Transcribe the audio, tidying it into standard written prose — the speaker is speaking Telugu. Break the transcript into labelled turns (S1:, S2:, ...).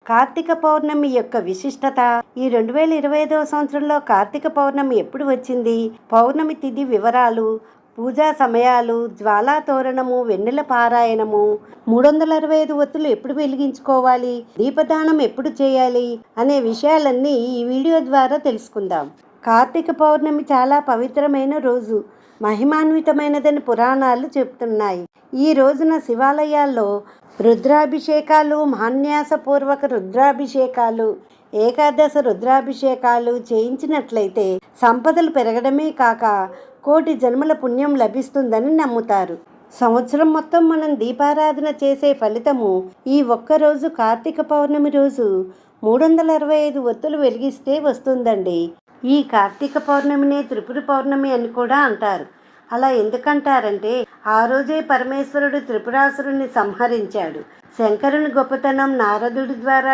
S1: కార్తీక పౌర్ణమి యొక్క విశిష్టత. ఈ 2025వ సంవత్సరంలో కార్తీక పౌర్ణమి ఎప్పుడు వచ్చింది, పౌర్ణమి తిథి వివరాలు, పూజా సమయాలు, జ్వాలా తోరణము, వెన్నెల పారాయణము, 365 ఒత్తులు ఎప్పుడు వెలిగించుకోవాలి, దీపదానం ఎప్పుడు చేయాలి అనే విషయాలన్నీ ఈ వీడియో ద్వారా తెలుసుకుందాం. కార్తీక పౌర్ణమి చాలా పవిత్రమైన రోజు, మహిమాన్వితమైనదని పురాణాలు చెబుతున్నాయి. ఈ రోజున శివాలయాల్లో రుద్రాభిషేకాలు, మహాన్యాసపూర్వక రుద్రాభిషేకాలు, ఏకాదశ రుద్రాభిషేకాలు చేయించినట్లయితే సంపదలు పెరగడమే కాక కోటి జన్మల పుణ్యం లభిస్తుందని నమ్ముతారు. సంవత్సరం మొత్తం మనం దీపారాధన చేసే ఫలితము ఈ ఒక్కరోజు కార్తీక పౌర్ణమి రోజు 365 ఒత్తులు వెలిగిస్తే వస్తుందండి. ఈ కార్తీక పౌర్ణమినే త్రిపుర పౌర్ణమి అని కూడా అంటారు. అలా ఎందుకంటారంటే ఆ రోజే పరమేశ్వరుడు త్రిపురాసురుని సంహరించాడు. శంకరుని గొప్పతనం నారదుడి ద్వారా